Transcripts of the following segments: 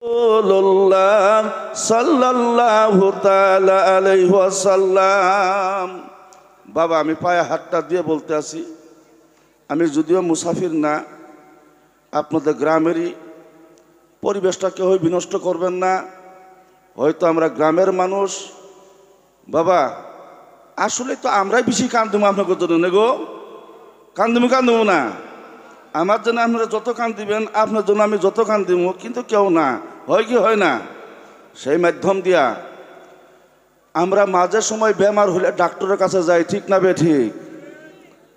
রাসূলুল্লাহ সাল্লাল্লাহু তাআলা আলাইহি ওয়াসাল্লাম। বাবা, আমি পায়ে হাতটা দিয়ে বলতে আছি, আমি যদিও মুসাফির না, আপনাদের গ্রামেরই পরিবেশটা কেউ বিনষ্ট করবেন না। হয়তো আমরা গ্রামের মানুষ। বাবা, আসলে তো আমরাই বেশি কান্দুম আপনাদের জন্য নেগো, কান্দুম না। আমার জন্য আপনারা যত কান দিবেন, আপনার জন্য আমি যত কান দিব, কিন্তু কেউ না, হয় কি হয় না। সেই মাধ্যম দিয়া আমরা মাঝে সময় বেমার হলে ডাক্তারের কাছে যাই, ঠিক না বে ঠিক?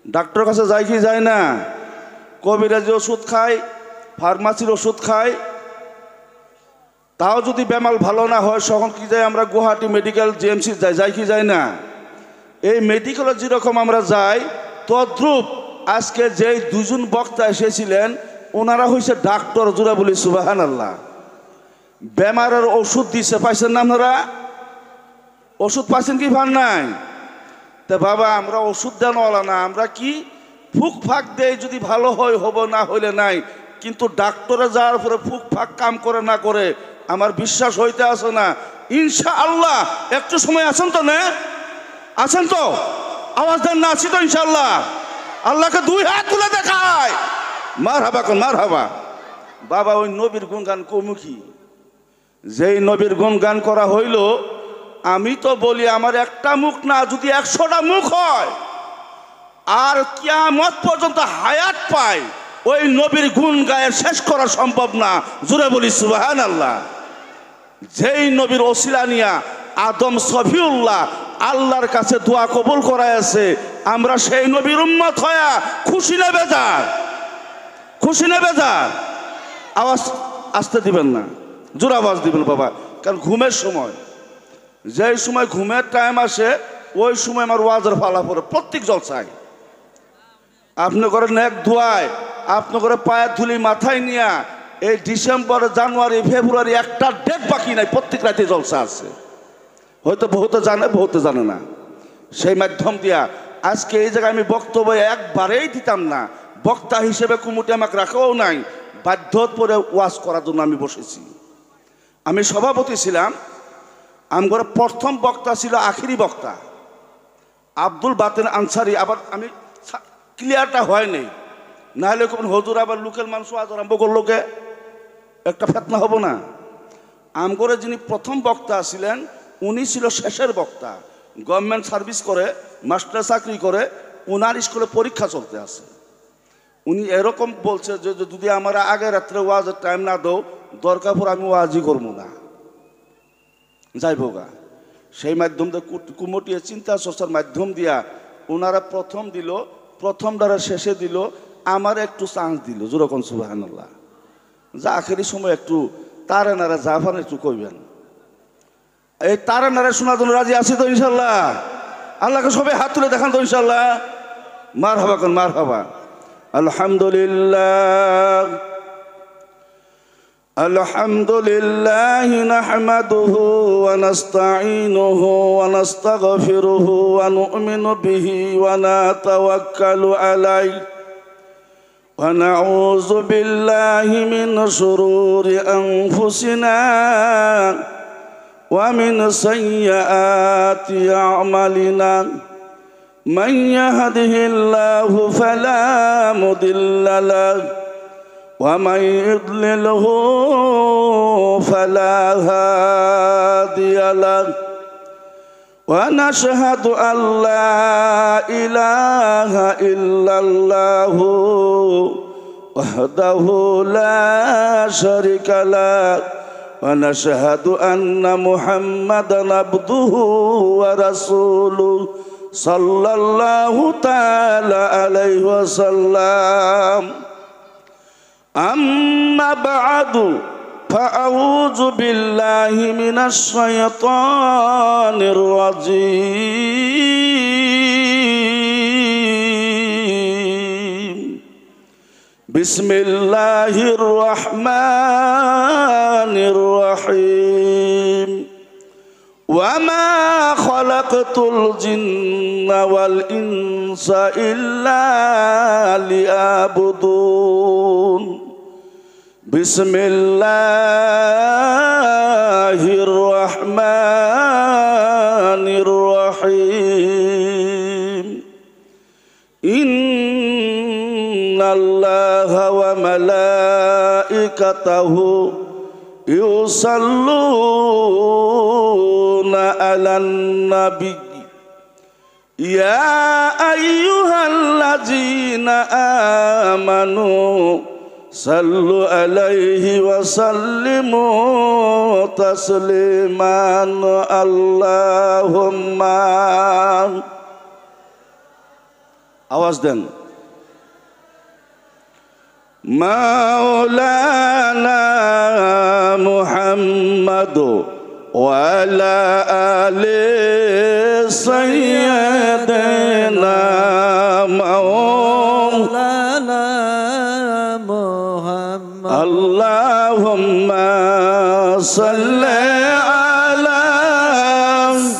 ডাক্তারের কাছে যাই কি যায় না? কবিরাজি ওষুধ খাই, ফার্মাসির ওষুধ খাই, তাও যদি বেমার ভালো না হয় তখন কি যাই আমরা গুয়াহাটি মেডিকেল জিএমসি যাই কি যায় না? এই মেডিকেলে যেরকম আমরা যাই, তদ্রূপ আজকে যেই দুজন বক্তা এসেছিলেন ওনারা হয়েছে ডাক্তার। জোরে বলি সুবহানাল্লাহ। বেমারের ওষুধ দিছে, পাইছেন না আপনারা? ওষুধ পাইছেন কি পান নাই? তা বাবা, আমরা ওষুধ দেনওয়ালা না, আমরা কি ফুক ফাঁক দেয়, যদি ভালো হয় হব, না হইলে নাই। কিন্তু ডাক্তারে যাওয়ার পরে ফুক ফাঁক কাম করে না করে আমার বিশ্বাস হইতে আসে না। ইনশাআল্লাহ একটু সময় আছেন তো? না আছেন তো? আওয়াজ দেন না? আছি তো ইনশাআল্লাহ? আল্লাহকে দুই হাত তুলে দেখায় মারহাবা কোন মারহাবা। বাবা, ওই নবীর গুণগান কমুখী, যেই নবীর গুণগান করা হইল, আমি তো বলি আমার একটা মুখ না, যদি 100টা মুখ হয় আর কিয়ামত পর্যন্ত হায়াত পায়, ওই নবীর গুণ গায়ে শেষ করা সম্ভব না। জোরে বলি সুবহানাল্লাহ। যেই নবীর ওসিলা নিয়া আদম সফিউল্লাহ আল্লাহর কাছে দোয়া কবুল করায় আছে, আমরা সেই নবীর উম্মত হয়া খুশি না বেজার? খুশি না বেজার? আওয়াজ আসতে দিবেন না, জোর আওয়াজ দিবেন বাবা। কারণ ঘুমের সময়, যেই সময় ঘুমের টাইম আসে, ওই সময় আমার ওয়াজের ফালা পড়ে প্রত্যেক জলসায়। আপনি করেন এক ধোয়ায়, আপনি করে পায়ের ধুলি মাথায় নিয়া এই ডিসেম্বর, জানুয়ারি, ফেব্রুয়ারি একটা ডেট বাকি নাই, প্রত্যেক রাতে জলসা আছে। হয়তো বহুতে জানে, বহুতে জানে না। সেই মাধ্যম দিয়া আজকে এই জায়গায় আমি বক্তব্য একবারেই দিতাম না, বক্তা হিসেবে কুমুটি আমাকে রাখাও নাই, বাধ্য করে ওয়াজ করার জন্য আমি বসেছি। আমি সভাপতি ছিলাম। আমার প্রথম বক্তা ছিল আখিরি বক্তা আব্দুল বাতেন আনসারি। আবার আমি ক্লিয়ারটা হয়নি, নাহলে কোন হজুর আবার লোকের মানুষ আজ আরম্ভ করলোকে একটা ফেতনা হব না। আমগরে যিনি প্রথম বক্তা ছিলেন উনি ছিল শেষের বক্তা। গভর্নমেন্ট সার্ভিস করে, মাস্টার চাকরি করে, ওনার স্কুলে পরীক্ষা চলতে আছে। উনি এরকম বলছে যে যদি আমরা আগে রাত্রে ওয়াজের টাইম না দাও, দরকার পর আমি ওয়াজই করবো না, যাইব গা। সেই মাধ্যম দিয়ে কুমটিয়ে চিন্তা চর্চার মাধ্যম দিয়া ওনারা প্রথম দিল, প্রথম দ্বারা শেষে দিল, আমার একটু চান্স দিল। যেরকম সুবহানাল্লাহ। যা আখেরি সময় একটু তারে নারে জাফান একটু কইবেন। এই তারে নারে শোনার জন্য রাজি আছি তো ইনশাল্লাহ? আল্লাহকে সবাই হাত তুলে দেখান তো ইনশাল্লাহ? মারহাবা কোন মারহাবা। আলহামদুলিল্লাহ আলহামদুলিল্লাহ নাহমাদুহু ওয়া নাস্তাঈনুহু ওয়া নাস্তাগফিরুহু ওয়া নু'মিনু বিহি ওয়া নাতাওয়াক্কালু আলাইহি ওয়া নাউযু বিল্লাহি মিন শুরুরি আনফুসিনা ওয়া মিন সাইয়্যাতি আ'মালিনা মান ইয়াহদিহিল্লাহু ফালা মুদিল্লা লাহু ومن يضلله فلا هادي له ونشهد أن لا إله إلا الله وحده لا شريك له ونشهد أن محمدا عبده ورسوله صلى الله تعالى عليه وسلم أما بعد فأعوذ بالله من الشيطان الرجيم بسم الله الرحمن الرحيم وما خلقت الجن والإنس إلا ليعبدون بسم الله মালাইকাতাহু ইউসাল্লুনা আলান নাবী ইয়া আইয়ুহাল্লাযীনা আমানু সাল্লু আলাইহি ওয়া সাল্লিমু তাসলিমান আল্লাহুম্মা আওয়াজ দেন মাওলানা মুহাম্মাদু ওয়া আলা আলি সাইয়্যিদিনা মাওলানা মুহাম্মাদ আল্লাহুম্মা সাল্লি আলা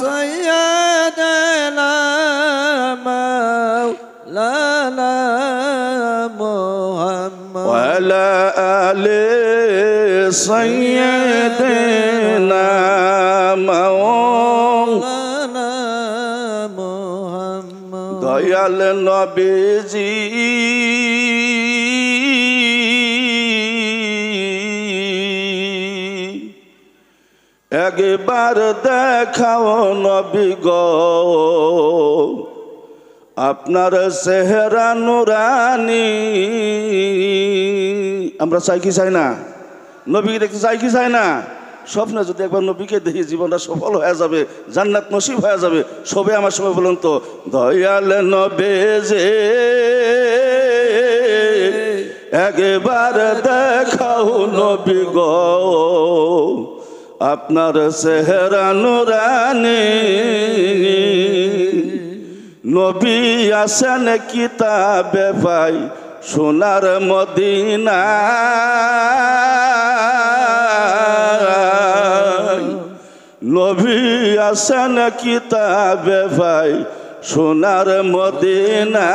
সাইয়্যিদিনা মাওলানা মুহাম্মাদ ওয়া আলা আলি সাইয়্যিদিনা মাওলানা মুহাম্মাদ দয়াল নবীজি একবার দেখাও নবী গো আপনার চেহারা নুরানি আমরা চাই কি চাই না নবীকে দেখতে চাই কি চাই না স্বপ্নে যদি একবার নবীকে দেখি জীবনটা সফল হয়ে যাবে জান্নাত নসিব হয়ে যাবে সবে আমার সময় বলুন তো দয়াল নবী যে একবার দেখাও নবী গো আপনার চেহারা নুরানি নবী আসেন কিতাবে পাই সোনার মদিনা নবী আসেন কিতাবে পাই সোনার মদিনা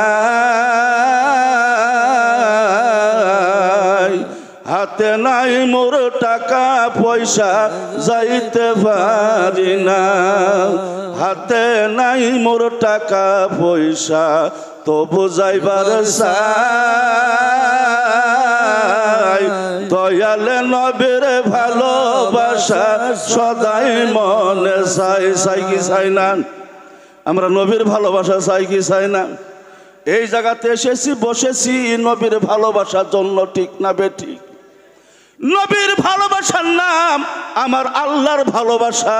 হাতে নাই মোর টাকা পয়সা যাইতে পারি না হাতে নাই মোর টাকা পয়সা তবু যাইবার চাই দয়ালে নবীর ভালোবাসা সদাই মনে চাই চাই কি চাই না আমরা নবীর ভালোবাসা চাই কি চাই না এই জায়গাতে এসেছি বসেছি নবীর ভালোবাসার জন্য ঠিক না বেঠিক নবীর ভালোবাসার নাম আমার আল্লাহর ভালোবাসা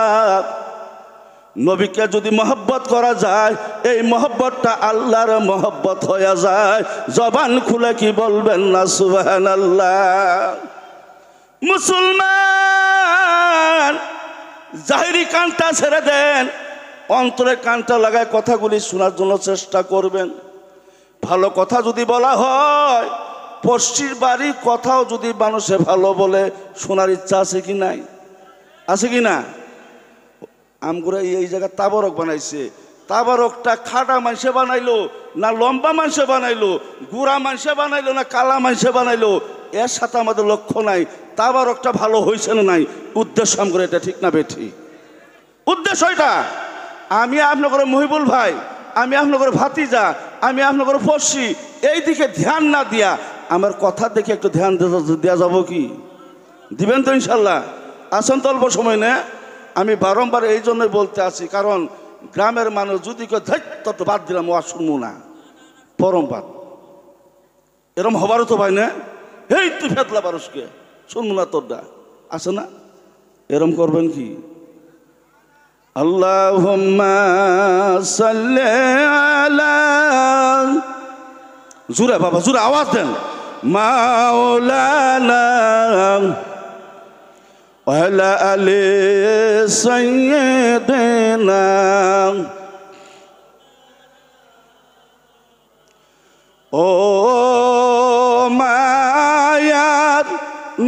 নবীকে যদি মহব্বত করা যায় এই মহব্বতটা আল্লাহর মহব্বত হয়ে যায় জবান খুলে কি বলবেন না সুবহানাল্লাহ মুসলমান জাহিরি কানটা ছেড়ে দেন অন্তরে কানটা লাগায় কথাগুলি শোনার জন্য চেষ্টা করবেন ভালো কথা যদি বলা হয় পশ্চির বাড়ির কথাও যদি মানুষে ভালো বলে শোনার ইচ্ছা আছে কি নাই আছে কি না আমগুরা এই জায়গায় তাবারক বানাইছে তাবারকটা খাটা মানুষে বানাইলো না লম্বা মানুষে বানাইলো গুড়া মানুষে বানাইলো না কালা মানুষে বানাইলো এর সাথে আমাদের লক্ষ্য নাই তাবারকটা ভালো হয়েছে না নাই উদ্দেশ্য আমগুলো এটা ঠিক না বেঠি উদ্দেশ্য এটা আমি আপনার মহিবুল ভাই আমি আপনার ভাতিজা আমি আপনার পড়শি এই দিকে ধ্যান না দিয়া আমার কথা দেখে একটু ধ্যান দেওয়া যাবো কি দিবেন তো ইনশাল্লাহ আসেন তো অল্প সময় না আমি বারংবার এই জন্যই বলতে আছি কারণ গ্রামের মানুষ যদি তত বাদ দিলাম ও আর শুনবো না পরম বাদ এরম হবারও তো ভাই না এই তুই ফেতলা মানুষকে শুনবো না তোরটা আছে না এরম করবেন কি আল্লাহুম্মা সাল্লি আলা জুরে বাবা জুরে আওয়াজ দেন মাওলানা ওয়া আলা আলি সাইয়্যিদিনা ও মায়ার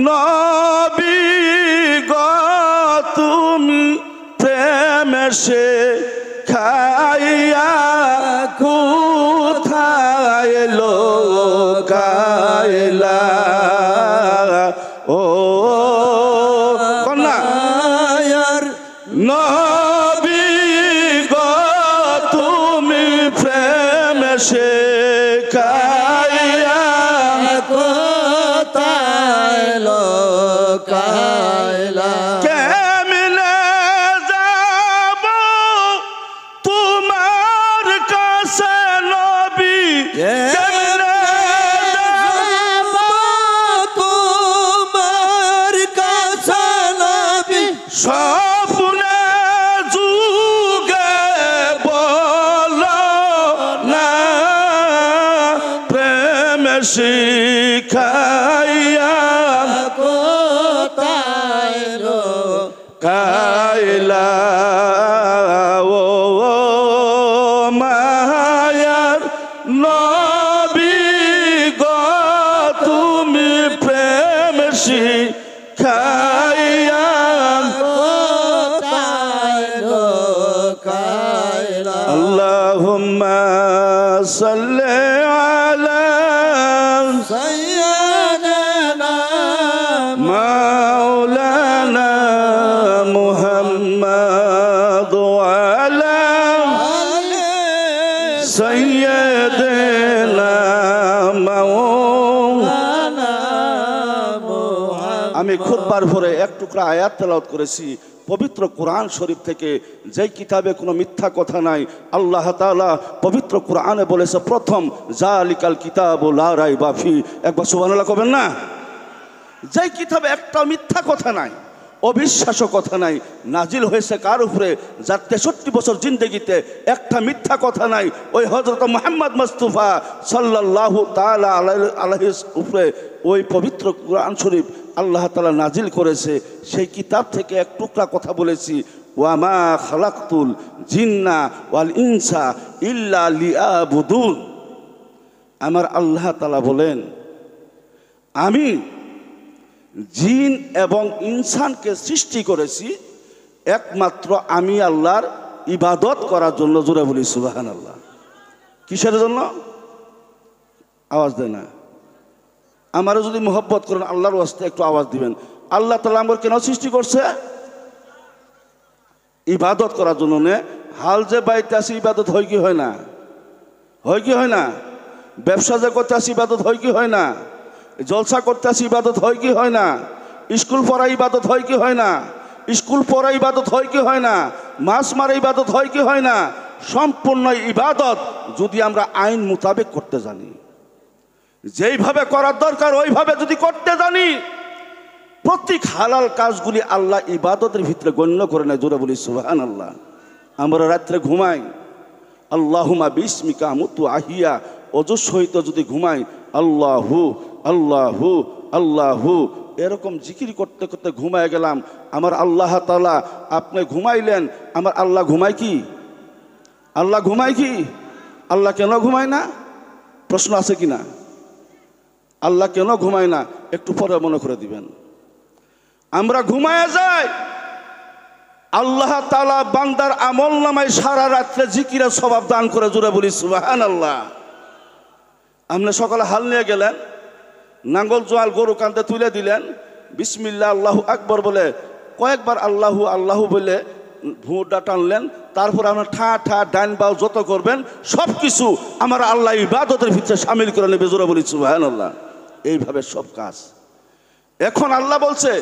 নবী গো তুমি প্রেম সে খাইয়া কোথায় লোকাইলা ও কন্যা নবী গো তুমি প্রেম সে খাইয়া কোথায় কেমনে যাব তোমার কাছে নবী, কেমনে যাব তোমার কাছে নবী, স্বপ্নে যুগে বলো না প্রেম শিখাইয়া কোথায় কাইলা ও মায়ার নবী গো তুমি প্রেম শিখাইয়া আল্লাহুম্মা সাল্লি আলা সাইয়্যিদানা মাওলানা মুহাম্মদ আলা সাইয়্যিদিনা মাওলানা। আমি খুতবার ভরে এক টুকরা আয়াত তেলাওয়াত করেছি পবিত্র কোরআন শরীফ থেকে, যেই কিতাবে কোনো মিথ্যা কথা নাই। আল্লাহ তাআলা পবিত্র কোরআনে বলেছে প্রথম জালিকাল কিতাবু লা রাইবা ফি, একবার সুবহানাল্লাহ কবেন না? যেই কিতাবে একটা মিথ্যা কথা নাই, অবিশ্বাস্য কথা নাই, নাজিল হয়েছে কার উপরে? যার 63 বছর জিন্দেগিতে একটা মিথ্যা কথা নাই, ওই হযরত মুহাম্মদ মুস্তাফা সাল্লাল্লাহু তাআলা আলাইহির উপরে ওই পবিত্র কোরআন শরীফ আল্লাহ তাআলা নাজিল করেছে। সেই কিতাব থেকে এক টুকরা কথা বলেছি, ওয়া মা খালাকতুল জিন্না ওয়াল ইনসা ইল্লা লিয়াবুদুন। আমার আল্লাহ তাআলা বলেন, আমি জিন এবং ইনসানকে সৃষ্টি করেছি একমাত্র আমি আল্লাহর ইবাদত করার জন্য। জোরে বলি সুবহানাল্লাহ। কিসের জন্য? আওয়াজ দেয় না। আমারও যদি মোহব্বত করেন আল্লাহর ওয়াস্তে একটু আওয়াজ দিবেন। আল্লাহ তাআলা আমার কেন সৃষ্টি করছে? ইবাদত করার জন্য। নে হাল যে বাইতে আসি ইবাদত হয় কি হয় না? হয় কি হয় না? ব্যবসা যে করতে আসি ইবাদত হয় কি হয় না? জলসা করতে আসি ইবাদত হয় কি হয় না? স্কুল পড়া ইবাদত হয় কি হয় না? স্কুল পড়া ইবাদত হয় কি হয় না? মাছ মারা ইবাদত হয় কি হয় না? সম্পূর্ণ ইবাদত যদি আমরা আইন মোতাবেক করতে জানি, যেইভাবে করার দরকার ওইভাবে যদি করতে জানি, প্রত্যেক হালাল কাজগুলি আল্লাহ ইবাদতের ভিতরে গণ্য করে নেয়। জোরে বলি সুবহানাল্লাহ। আমরা রাত্রে ঘুমাই আল্লাহুম্মা বিসমিকা আমুতু আহিয়া, অজুর সহিত যদি ঘুমাই আল্লাহু আল্লাহু আল্লাহু এরকম জিকির করতে করতে ঘুমায় গেলাম, আমার আল্লাহ তাআলা আপনি ঘুমাইলেন, আমার আল্লাহ ঘুমায় কি? আল্লাহ ঘুমায় কি? আল্লাহ কেন ঘুমায় না? প্রশ্ন আছে কি না? আল্লাহ কেন ঘুমায় না? একটু পরে মনে করে দিবেন। আমরা ঘুমায় যাই, আল্লাহ তাআলা বান্দার আমল নামায় সারা রাত্রে জিকিরের স্বভাব দান করে। জোরে বলি সুবহানাল্লাহ। আপনি সকালে হাল নিয়ে গেলেন, নাঙ্গল জোয়াল গরু কান্দে তুলে দিলেন, বিসমিল্লাহ আল্লাহু আকবর বলে কয়েকবার আল্লাহু আল্লাহু বলে ভুঁটা টানলেন, তারপর আপনার ঠা ঠা ডাইন বাউ যত করবেন সব কিছু আমার আল্লাহ ইবাদতের ভিতরে সামিল করে নেবে। জোরে বলি সুবহানাল্লাহ। এইভাবে সব কাজ। এখন আল্লাহ বলছে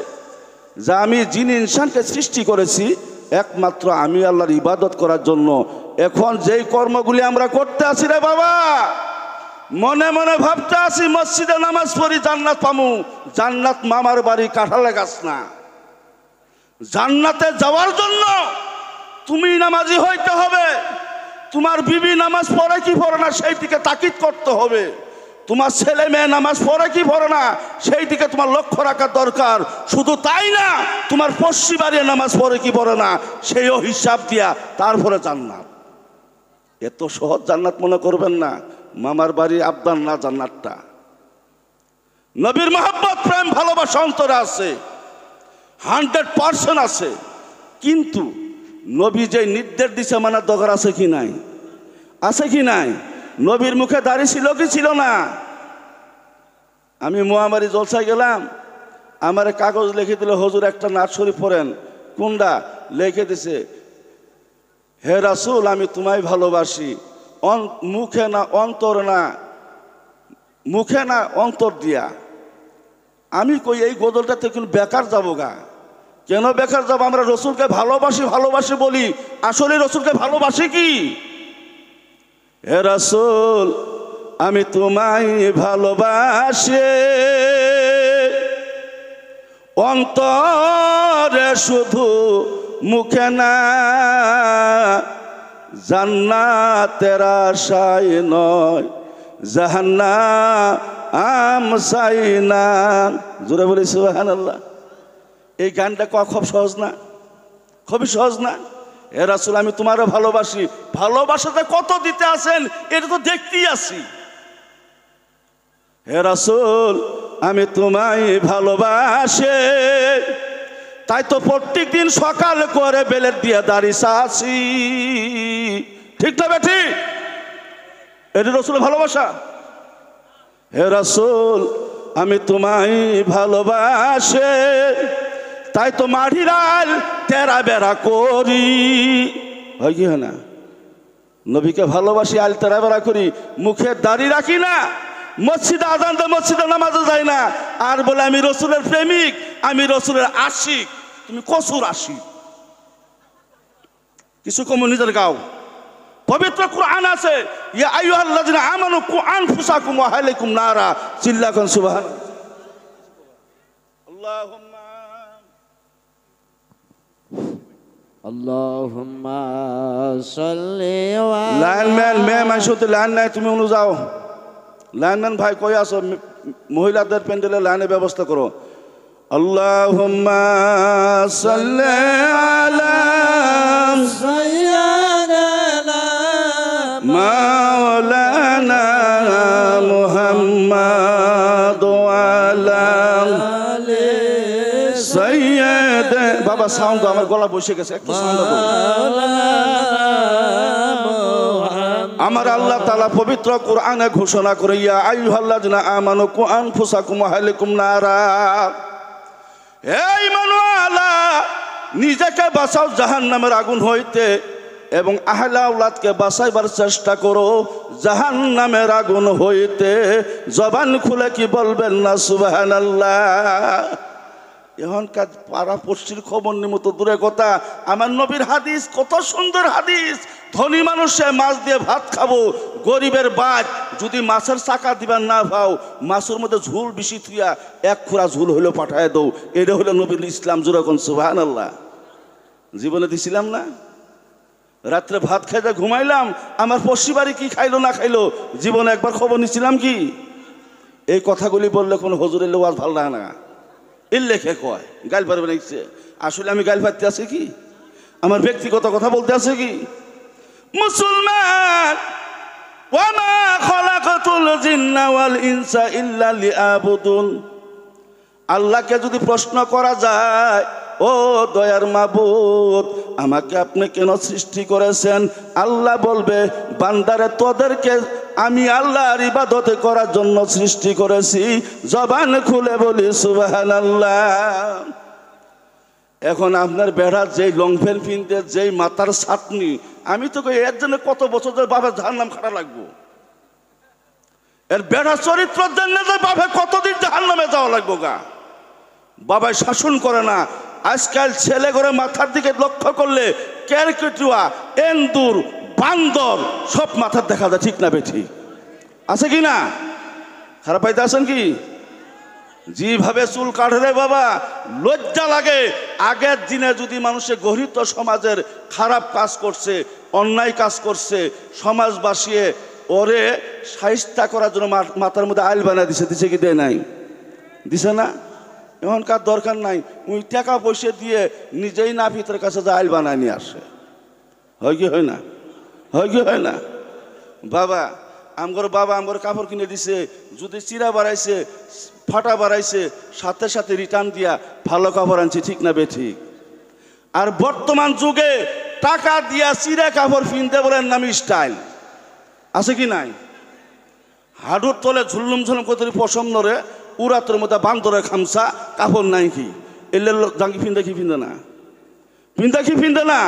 যে আমি জিন ইনসানকে সৃষ্টি করেছি একমাত্র আমি আল্লাহর ইবাদত করার জন্য। এখন যেই কর্মগুলি আমরা করতে আসি রে বাবা, মনে মনে ভাবতে আসি মসজিদে নামাজ পড়ি জান্নাত পামু। জান্নাত মামার বাড়ি কাঁঠালে গাছ না। জান্নাতে যাওয়ার জন্য তুমি নামাজি হইতে হবে। তোমার বিবি নামাজ পড়ে কি পড়ে না সেই দিকে তাকিদ করতে হবে। তোমার ছেলে মেয়ে নামাজ পড়ে কি পড়ে না সেই দিকে তোমার লক্ষ্য রাখা দরকার। শুধু তাই না, তোমার পড়শি বাড়ি নামাজ পড়ে কি পড়ে না সেইও হিসাব দিয়া তারপরে জান্নাত। এত সহজ জান্নাত মনে করবেন না। মামার বাড়ি আবদান না জান্নাতটা। নবীর মহব্বত প্রেম ভালোবাসা অন্তরে আছে, 100% আছে। কিন্তু নবী যে নির্দেশ দিছে মানার দরকার আছে কি নাই? আছে কি নাই? নবীর মুখে দাড়ি ছিল কি ছিল না? আমি মহামারী জলসায় গেলাম, আমার কাগজ লিখে দিল, হুজুর একটা নাত শরীফ পড়েন। কোনটা? লিখে দিছে, হে রাসূল আমি তোমায় ভালোবাসি, মুখে না অন্তর না, মুখে না অন্তর দিয়া। আমি কই এই গজলটাতে কিন্তু বেকার যাবো গা। কেন বেকার যাবো? আমরা রসুলকে ভালোবাসি ভালোবাসি বলি, আসলে রসুলকে ভালোবাসি কি? হে রাসূল আমি তোমায় ভালোবাসি, অন্তরে শুধু মুখে না, জান্নাতের আশায় নয়, জাহান্নাম চাই না। জোরে বলি সুবহানাল্লাহ। এই গানটা খুব সহজ না? খুবই সহজ না? হে রাসূল আমি তোমারও ভালোবাসি, ভালোবাসাতে কত দিতে আছেন এটা তো দেখতেই আছি। হে রাসূল আমি তোমায় ভালোবাসি, তাই তো প্রত্যেক দিন সকাল করে বেলের দিয়ে দাড়ি চাচ্ছি। ঠিক না বেঠি? এটা রাসূলের ভালোবাসা। হে রাসূল আমি তোমায় ভালোবাসি, তাই তো মাটিরাল তেরা বেড়া করি। হয় কি হয় না? নবীকে ভালোবাসি, আল তেরা বেড়া করি, মুখে দাড়ি রাখি না, মসজিদে আজান দেয় মসজিদে নামাজে যায় না, আর বলে আমি রসুলের প্রেমিক, আমি রসুলের আশিক। তুমি কসুর আশিক? কিছু কম নিজের গাও। পবিত্র কুরআন আছে, ইয়া আইয়ুহাল্লাযিনা আমানু কু আনফুসাকুম ওয়া আহলিকুম নারা। চিল্লা কোন সুবহানাল্লাহ। আল্লাহুম্মা আল্লাহুম্মা সাল্লি ওয়া লাইনম্যান মেহমান শুতে লাইন নাই, তুমি অনু যাও। লাইনম্যান ভাই কই আছো? মহিলাদের প্যান্ডেলে লাইনের ব্যবস্থা করো। আল্লাহুম্মা সাল্লি আলা সাইয়্যিদানা মাওলানা মুহাম্মাদ ওয়া আলা আলি সাইয়্যিদ। বাবা সাউন্ড আমার গলা বসে গেছে, একটু সাউন্ড দাও। আমার আল্লাহ তাআলা পবিত্র কোরআনে ঘোষণা করে, ইয়া আইয়ুহাল্লাযিনা আমানু কু আনফুসাকুম ওয়া আহলিকুম নারা। হে ঈমানওয়ালা, নিজেকে বাঁচাও জাহান্নামের আগুন হইতে এবং আহলে আওলাদকে বাঁচাইবার চেষ্টা করো জাহান্নামের আগুন হইতে। জবান খুলে কি বলবেন না সুবহানাল্লাহ? এখনকার পাড়া পড়শির খবর নিমত দূরে কথা, আমার নবীর হাদিস কত সুন্দর হাদিস। ধনী মানুষে মাছ দিয়ে ভাত খাবো, গরিবের বাদ যদি মাছের চাকা দিবার না পাও, মাছের মধ্যে ঝুল বেশি থুইয়া এক খুঁড়া ঝুল হইলেও পাঠায় দৌ। এটা হলো নবীর ইসলাম। জোরে কোন সুবহানাল্লাহ। জীবনে দিছিলাম না? রাত্রে ভাত খাইতে ঘুমাইলাম, আমার পড়শি বাড়ি কি খাইলো না খাইলো জীবনে একবার খবর নিছিলাম কি? এই কথাগুলি বললে কোনো হুজুরের লোক ভালো লাগে না, এর লেখে কয় গাইল পারবে না। আসলে আমি গাইল পারতে আছে কি? আমার ব্যক্তিগত কথা বলতে আছে কি? মুসলমান, ওয়া মা খালাকাতুল জিন্না ওয়াল ইনসা ইল্লা লিয়াবুদুন। আল্লাহকে যদি প্রশ্ন করা যায়, ও দয়ার মাবুদ আমাকে আপনি কেন সৃষ্টি করেছেন, আল্লাহ বলবে, বান্দারে তোদেরকে আমি আল্লাহর ইবাদত করার জন্য সৃষ্টি করেছি। জবান খুলে বলি সুবহানাল্লাহ। এখন আপনার বেড়া যেই লং প্যান্ট পিনতে, যেই মাথার ছাতনি, আমি তো এর জন্য কত বছর ধরে বাবার জাহান্নাম খাটা লাগবো। এর বেড়া চরিত্র জন্য বাবা কতদিন জাহান্নামে যাওয়া লাগবো গা। বাবাই শাসন করে না। আজকাল ছেলে করে মাথার দিকে লক্ষ্য করলে ক্যারকেটুয়া, এন্দুর, বান্দর সব মাথার দেখা যায়। ঠিক না বেঠি? আছে কি না? খারাপ পাইতে আছেন কি? যেভাবে চুল কাটে রে বাবা, লজ্জা লাগে। আগের দিনে যদি মানুষের গরিত সমাজের খারাপ কাজ করছে, অন্যায় কাজ করছে, সমাজ বাসিয়ে ওরে শায়েস্তা করার জন্য মাথার মধ্যে আইল বানায় দিছে। দিছে কি দেয় নাই? দিছে না? এখনকার দরকার নাই। ওই টাকা পয়সা দিয়ে নিজেই নাপিতের কাছে যে আইল বানায় নিয়ে আসে। হয় কি হয় না? হয় কি হয় না? বাবা আমগর কাপড় কিনে দিছে, যদি চিরা বাড়াইছে, ফাটা বাড়াইছে, সাথে সাথে রিটার্ন দিয়া ভালো কাপড় আনছি। ঠিক না বেঠিক? আর বর্তমান যুগে টাকা দিয়া চিরা কাপড় কিনতে বলেন নামি স্টাইল। আছে কি নাই? হাডুর তলে ঝুল্লুম ঝুলুম করতে পছন্দ রে, উড়াতের মধ্যে বান্দরে খামসা, কাপড় নাই কি এলে জাঙ্গি ফিন্দা কি ফিন্দে না? ফিন্দা কি ফিন্দে না?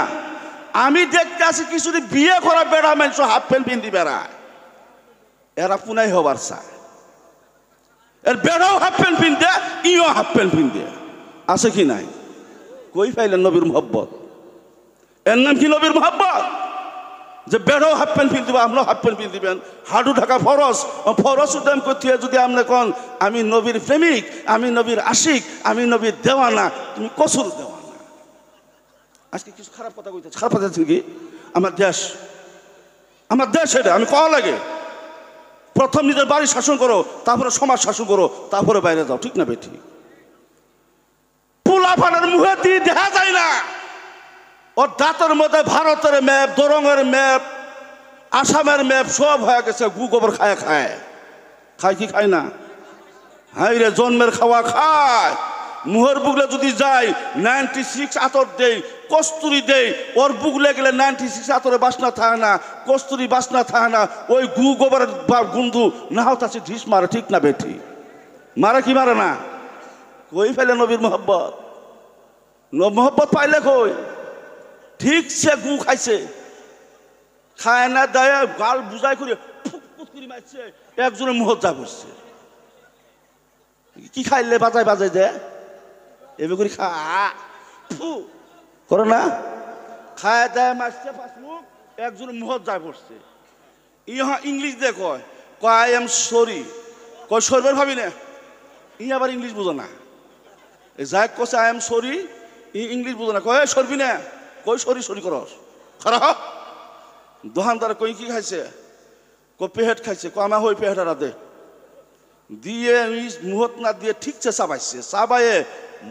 আমি দেখতে আসি কিছুদিন বিয়ে করা বেড়া মানুষ হাফ প্যান্ট পিন্দি বেড়ায়, এরা পুনাই হবার চায়। এর বেড়াও হাফ প্যান্ট পিনতে, ইও হাফ প্যান্ট পিনতে, আছে কি নাই? কই পাইলেন নবীর মোহব্বত? এর নাম কি নবীর মোহব্বত? যে বেড়াও হাফ প্যান্ট পিন দিবেন, আপনার হাফ প্যান্ট পিন দিবেন, হাঁটু ঢাকা ফরজ, ফরজ উদ্যাম করতে যদি আপনি কন আমি নবীর প্রেমিক, আমি নবীর আশিক, আমি নবীর দেওয়ানা, তুমি কসুর দেওয়ানা। আজকে কিছু খারাপ কথা কইতেছে, খারাপ কথা কি? আমার দেশ এটা আমি কওয়া লাগে। প্রথম নিজের বাড়ি শাসন করো, তারপরে সমাজ শাসন করো, তারপরে বাইরে যাও, ঠিক না বেঠি? পোলাপানের মুখে দিয়ে দেখা যায় না, ওর দাঁতের মধ্যে ভারতের ম্যাপ, দরঙের ম্যাপ, আসামের ম্যাপ সব হয়ে গেছে। গু গোবর খায় খায় কি খায় না? হাই রে, জন্মের খাওয়া খায়। মুহের বুগলে যদি যাই 96 আতর দেই, কস্তুরি দেই, ওর বুগলে গেলে 96 আতরে বাসনা থাকে না, কস্তুরি বাসনা থাকে না, ওই গু গোবরের গুন্দু না হতাছে ঢিস মারে, ঠিক না বেঠি? মারে কি মারে না? কই ফেলে নবীর মোহব্বত? মোহব্বত পাইলে কই? ঠিক সে গু খাইছে, খায় না দেয়, গাল বুঝাই করে ফুক করে মারছে, একজনের মুহত যা করছে। কি খাইলে বাজায় দেয় এবার করে খা করে না, খায় দেয় মারছে, পাঁচ মুখ একজনের মুহত যা পড়ছে। ইহা ইংলিশ দিয়ে কয় আই এম সরি, কয় সরবার ভাবি না, ই আবার ইংলিশ বুঝো না। যাই কছে আই এম সরি, ইংলিশ বুঝো না, কয় সরবি না, কই সরি করস খারাপ। দোকানদার কই কি খাইছে, ক পেহেট খাইছে, ক আমা হই পেহেটা রাতে দিয়ে মুহত না দিয়ে ঠিকছে চাবাইছে, চাবাইয়ে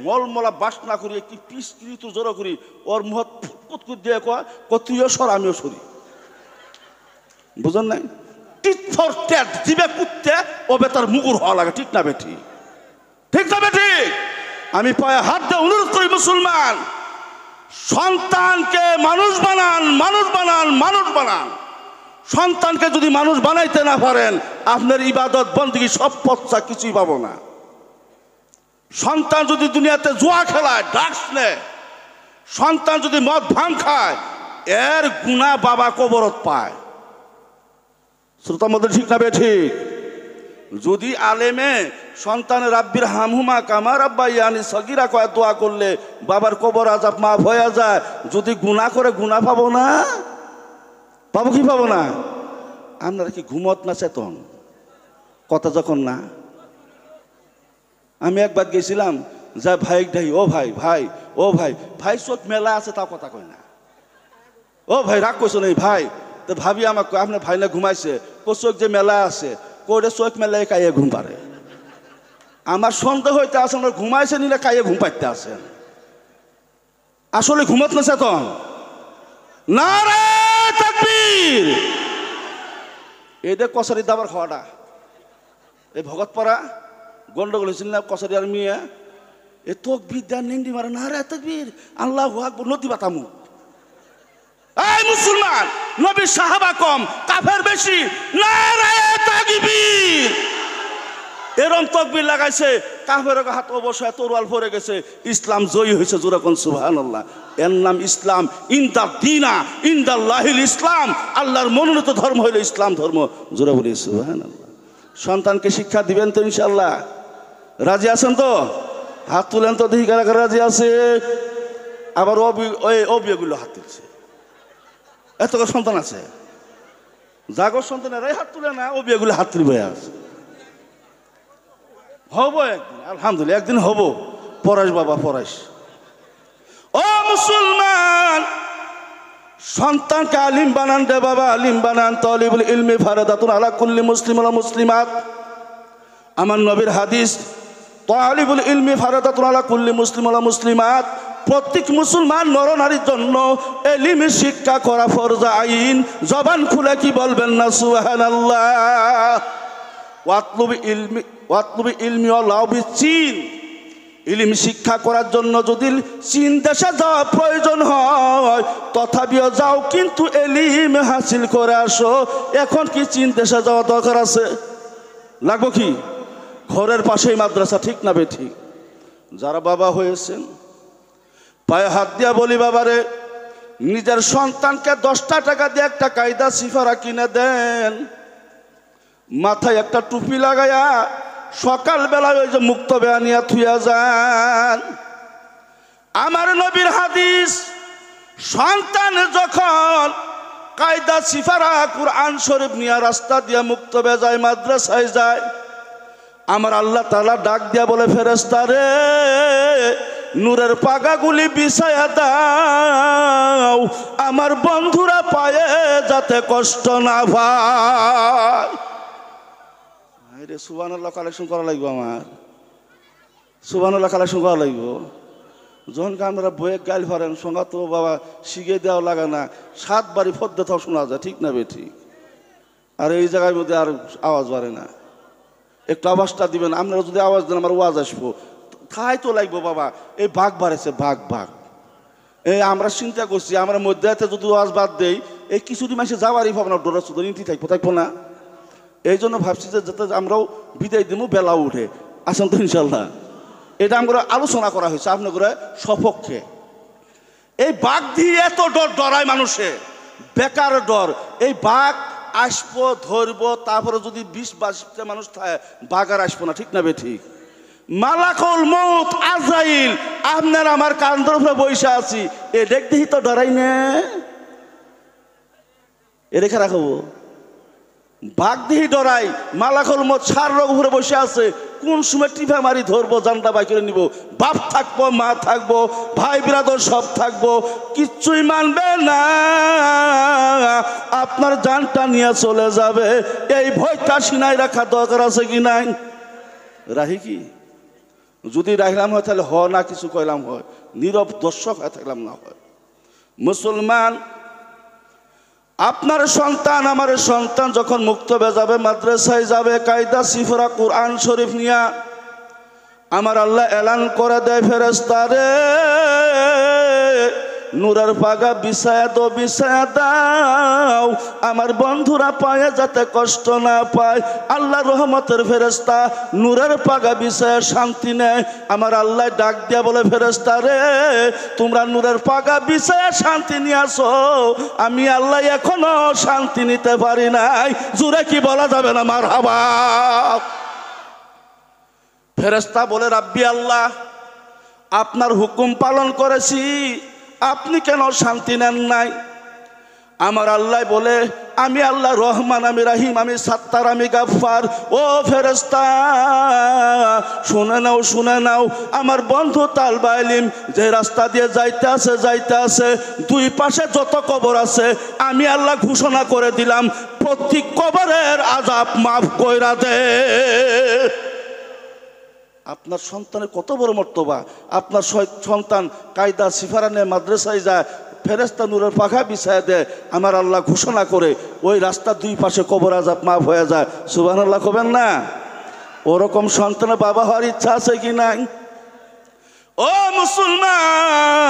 মলমলা বাসনা করি কি পিস তো জড়ো করি ওর মুহত ফুটফুট করে দিয়ে ক তুইও সর আমিও সরি। বুঝেন নাই? টিট ফর ট্যাট দিবে কুত্তে ও বেতার মুগুর হওয়া লাগে, ঠিক না বেঠি? ঠিক না বেঠি? আমি পায়ে হাত দিয়ে অনুরোধ করি মুসলমান, সন্তানকে মানুষ বানান, মানুষ বানান, মানুষ বানান। সন্তানকে যদি মানুষ বানাইতে না পারেন, আপনার ইবাদত বন্দেগী সব পচ্চা কিছুই পাবো না। সন্তান যদি দুনিয়াতে জুয়া খেলায়, ড্রাগস নেয়, সন্তান যদি মদ ভাঙ খায়, এর গুনাহ বাবা কবরত পায়। শ্রোতা মধ্যে ঠিক না বে ঠিক? যদি আলেমে সন্তানের রাব্বির হামহুমা কামা রাব্বায়ানি সগীরা কয় দোয়া করলে বাবার কবর আযাব মাফ হয়ে যায়। যদি গুনাহ করে গুনাহ পাবো না? পাবো কি পাবো না? আপনারা কি ঘুমত না চেতন কথা যখন না? আমি একবার গেছিলাম, যা ভাই ডাই, ও ভাই ভাই ও ভাই ভাই, চোখ মেলা আছে তাও কথা কয় না। ও ভাই রাগ করছো নেই ভাই, তো ভাবি আমাকে আপনার ভাই না ঘুমাইছে, চোখ যে মেলা আছে, কোরে চোখ মেলায় কাইয়ে ঘুম পারে। আমার সন্দেহ হইতে আছে আমরা ঘুমাইছে নিলে কাইয়ে ঘুম পাইতে আছেন। আসলে ঘুমত না চেতন? নারে তাকবীর! এদের কসারি দাবার খাওয়াটা, এই ভগতপাড়া গন্ডগোল হয়েছিল না, কসারি আর মিয়া এ তোক বিদ্যা নেংডি মারে, নারে তাকবীর, আল্লাহু আকবার, নদী বাতামু। এই মুসলমান, নবীর সাহাবা কম, কাফের বেশি, নারে তাকবীর! এরম তকবীর লাগাইছে, কাফের হাত অবশ্যই তরোয়াল পড়ে গেছে, ইসলাম জয়ী হয়েছে। জোরাকন সুবহানাল্লাহ। এর নাম ইসলাম। ইনদা দিনা ইনদাল্লাহিল ইসলাম, আল্লাহর মনোনীত ধর্ম হইল ইসলাম ধর্ম। জোরা বলি সুবহানাল্লাহ। সন্তানকে শিক্ষা দিবেন তো ইনশাল্লাহ? রাজি আছেন তো? হাত তুলেন তো দেখি কারা কারা রাজি আছে। আবার অবিয়েগুলো হাত তুলছে। এত সন্তান আছে, জাগর সন্তানেরাই হাত তুলে না, অবিয়েগুলো হাত তুলবে আছে। হব একদিন, আলহামদুলিল্লাহ একদিন হব। পরাশ বাবা পরাশ। ও মুসলমান, সন্তানকে আলিম বানান দে বাবা, আলিম বানান। তালিবুল ইলমি ফারাদাতুন আলা কুল্লি মুসলিম ওয়া মুসলিমাত। আমার নবীর হাদিস, তালিবুল ইলমি ফারাদাতুন আলা কুল্লি মুসলিম ওয়া মুসলিমাত। প্রত্যেক মুসলমান নর নারীর জন্য এলিম শিক্ষা করা ফরজ আইন। জবান খুলে কি বলবেন না সুবহানাল্লাহ। ওয়াতলুবি ইলমি ওয়ালাউ বিচীন। ইলম শিক্ষা করার জন্য যদি চীন দেশে যাওয়া প্রয়োজন হয় তথাপিও যাও, কিন্তু এলিম হাসিল করে আসো। এখন কি চীন দেশে যাওয়া দরকার আছে? লাগবো কি? ঘরের পাশেই মাদ্রাসা, ঠিক না বে ঠিক? যারা বাবা হয়েছেন পায়ে হাত দিয়া বলি, বাবারে নিজের সন্তানকে 10টা টাকা দিয়ে একটা কায়দা সিফারা কিনে দেন, মাথায় একটা টুপি লাগায়া সকালবেলায় ওই যে মুক্ত বেয়ানিয়া থুয়া যান। আমার নবীর হাদিস, সন্তান যখন কায়দা সিফারা কুরআন শরীফ নিয়ে রাস্তা দিয়া মুক্ত বে যায়, মাদ্রাসায় যায়, আমার আল্লাহ তাআলা ডাক দিয়া বলে, ফেরেশতা রে, নূরের পাগাগুলি বিছায়া দাও, আমার বন্ধুরা পায়ে যাতে কষ্ট না পায়। রে সুবহানাল্লাহ, কালেকশন করা লাগবে, আমার সুবহানাল্লাহ কালেকশন করা লাগবে। যখন আমরা বইয়ে গাইল ফারেন সঙ্গে তো বাবা শিখে দেওয়া লাগে না, 7 বাড়ি ফদ্দতাও শোনা যায়, ঠিক না বে ঠিক? আর এই জায়গার মধ্যে আর আওয়াজ বাড়ে না, একটু আওয়াজটা দিবেন। আপনারা যদি আওয়াজ দেন আমার ওয়াজ আসবো, খাই তো লাগবো বাবা। এই বাঘ বাড়েছে, বাঘ বাঘ। এই আমরা চিন্তা করছি, আমরা মধ্যে যদি ওয়াজ বাদ দেই, এই কিছুদিন মাসে যাওয়ারই ভাবনা, ডোরা শুধু নিতে থাকবো না। এই জন্য ভাবছি যে যাতে আমরাও বিদায় দিব বেলা উঠে। আসেন তো ইনশাল্লাহ। এটা আমরা আলোচনা করা হয়েছে আপনার সপক্ষে। এই বাঘ দিয়ে এত ডরায় মানুষে, বেকার ডর। এই বাঘ আসবো, ধরবো, তারপরে যদি 20-22টা মানুষ থাকে, বাঘ আর আসবো না, ঠিক না বে ঠিক? মালাকুল মউত আজরাইল আপনার আমার কাঁধের উপরে বসে আছি, এ দেখতেই তো ডরাই না। এ রেখে রাখবো, বাঘ দিহি ডরাই, মালাকুল মউত 4 রোগ উপরে বসে আছে। কোন সময় টিপা মারি ধরবো, জানটা বাই করে নিব। বাপ থাকবো, মা থাকবো, ভাই বিরাদর সব থাকবো, কিচ্ছুই মানবে না, আপনার জানটা নিয়ে চলে যাবে। এই ভয়টা সিনাই রাখা দরকার আছে কি নাই? রাহি কি? যদি রাখলাম হয় তাহলে হয় না, কিছু কইলাম হয়, নীরব দর্শক হয়ে থাকলাম না হয়। মুসলমান, আপনার সন্তান আমার সন্তান যখন মুক্ত হয়ে যাবে, মাদ্রাসায় যাবে, কায়দা সিফরা কুরআন শরীফ নিয়া, আমার আল্লাহ এলান করে দেয়, ফেরেশতা রে, নূরের পাগা বিছায়া দো, বিছায়া দাও, আমার বন্ধুরা পায়ে যাতে কষ্ট না পায়। আল্লাহ রহমতের ফেরেশতা নূরের পাগা বিছায়া শান্তি নেয়। আমার আল্লাহ ডাক দিয়া বলে, ফেরেশতা রে, তোমরা নূরের পাগা বিছায়া শান্তি নিয়ে আসো, আমি আল্লাহ এখনো শান্তি নিতে পারি নাই। জোরে কি বলা যাবে না মারহাবা? ফেরেশতা বলে, রাব্বি আল্লাহ, আপনার হুকুম পালন করেছি, আপনি কেন শান্তি নেন নাই? আমার আল্লাহ বলে, আমি আল্লাহ রহমান, আমি রাহিম, আমি সাত্তার, আমি গাফফার। ও ফেরেশতা, শুনে নাও, শুনে নাও, আমার বন্ধু তালবা ইলম যে রাস্তা দিয়ে যাইতে আছে, 2 পাশে যত কবর আছে, আমি আল্লাহ ঘোষণা করে দিলাম, প্রত্যেক কবরের আযাব মাফ কইরা দে। আপনার সন্তানের কত বড় মর্তবা! আপনার সন্তান কায়দা সিফারা নিয়ে মাদ্রাসায় যায়, ফেরেশতা নূরের পাখা বিছায় দেয়, আমার আল্লাহ ঘোষণা করে ওই রাস্তার 2 পাশে কবর আযাব মাফ হয়ে যায়। সুবহানাল্লাহ কবেন না? ওরকম সন্তানের বাবা হওয়ার ইচ্ছা আছে কি নাই? ও মুসলমান,